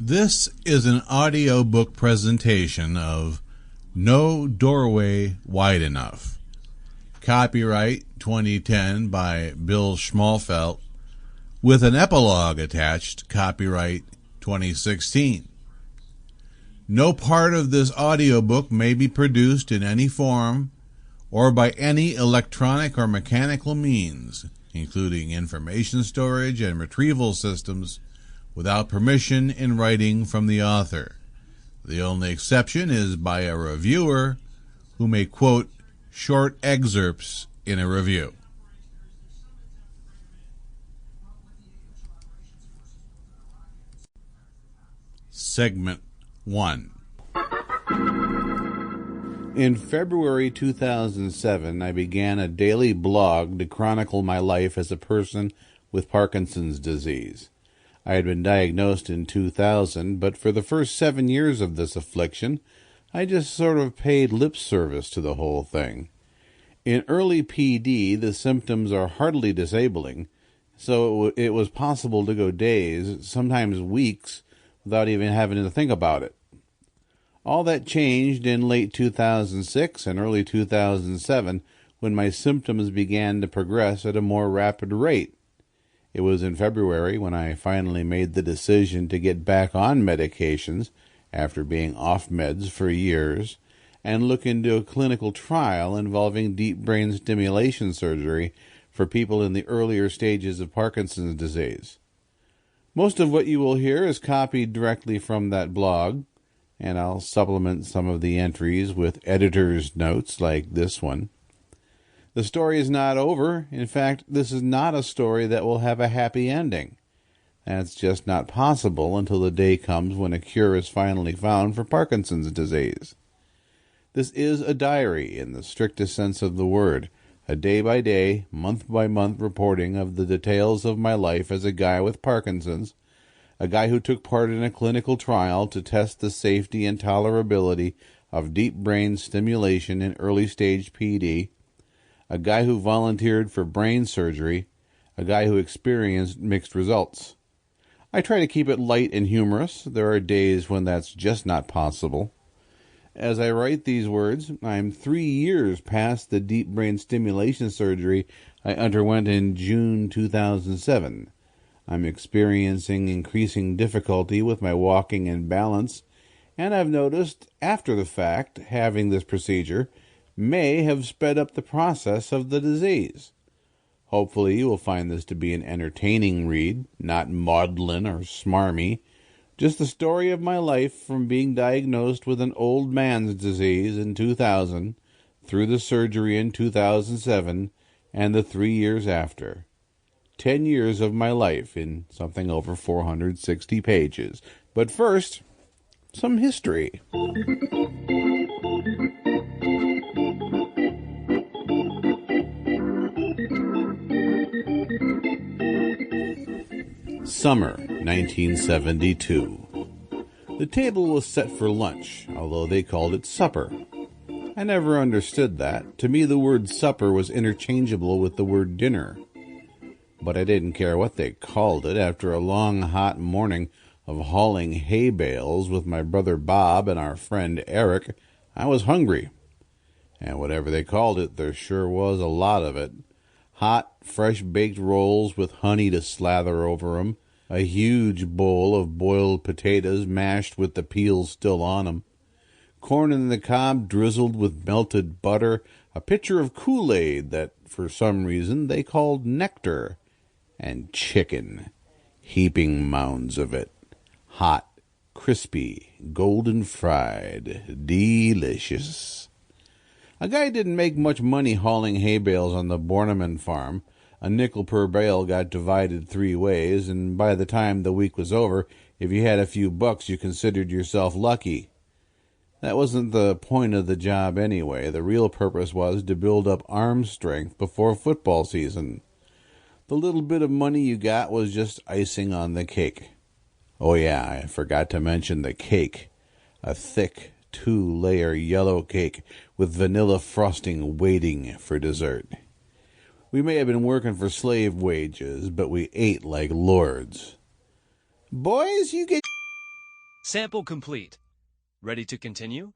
This is an audiobook presentation of No Doorway Wide Enough. Copyright 2010 by Bill Schmalfeldt, with an epilogue attached, copyright 2016. No part of this audiobook may be produced in any form or by any electronic or mechanical means, including information storage and retrieval systems, without permission in writing from the author. The only exception is by a reviewer who may quote short excerpts in a review. Segment 1. In February 2007, I began a daily blog to chronicle my life as a person with Parkinson's disease. I had been diagnosed in 2000, but for the first 7 years of this affliction, I just sort of paid lip service to the whole thing. In early PD, the symptoms are hardly disabling, so it was possible to go days, sometimes weeks, without even having to think about it. All that changed in late 2006 and early 2007 when my symptoms began to progress at a more rapid rate. It was in February when I finally made the decision to get back on medications after being off meds for years and look into a clinical trial involving deep brain stimulation surgery for people in the earlier stages of Parkinson's disease. Most of what you will hear is copied directly from that blog, and I'll supplement some of the entries with editor's notes like this one. The story is not over. In fact, this is not a story that will have a happy ending. That's just not possible until the day comes when a cure is finally found for Parkinson's disease. This is a diary in the strictest sense of the word, a day-by-day, month-by-month reporting of the details of my life as a guy with Parkinson's, a guy who took part in a clinical trial to test the safety and tolerability of deep brain stimulation in early-stage PD, a guy who volunteered for brain surgery, a guy who experienced mixed results. I try to keep it light and humorous. There are days when that's just not possible. As I write these words, I'm 3 years past the deep brain stimulation surgery I underwent in June 2007. I'm experiencing increasing difficulty with my walking and balance, and I've noticed, after the fact, having this procedure may have sped up the process of the disease. Hopefully you will find this to be an entertaining read, not maudlin or smarmy, just the story of my life from being diagnosed with an old man's disease in 2000, through the surgery in 2007, and the 3 years after. 10 years of my life in something over 460 pages. But first, some history. Summer 1972. The table was set for lunch, although they called it supper. I never understood that. To me, the word supper was interchangeable with the word dinner. But I didn't care what they called it. After a long, hot morning of hauling hay bales with my brother Bob and our friend Eric, I was hungry. And whatever they called it, there sure was a lot of it. Hot, fresh-baked rolls with honey to slather over 'em, a huge bowl of boiled potatoes mashed with the peels still on 'em, corn in the cob drizzled with melted butter, a pitcher of Kool-Aid that, for some reason, they called nectar, and chicken, heaping mounds of it, hot, crispy, golden fried, delicious. A guy didn't make much money hauling hay bales on the Borneman farm. A nickel per bale got divided 3 ways, and by the time the week was over, if you had a few bucks, you considered yourself lucky. That wasn't the point of the job anyway. The real purpose was to build up arm strength before football season. The little bit of money you got was just icing on the cake. Oh yeah, I forgot to mention the cake. A thick, 2-layer yellow cake with vanilla frosting waiting for dessert. We may have been working for slave wages, but we ate like lords. Boys, you get Sample complete. Ready to continue?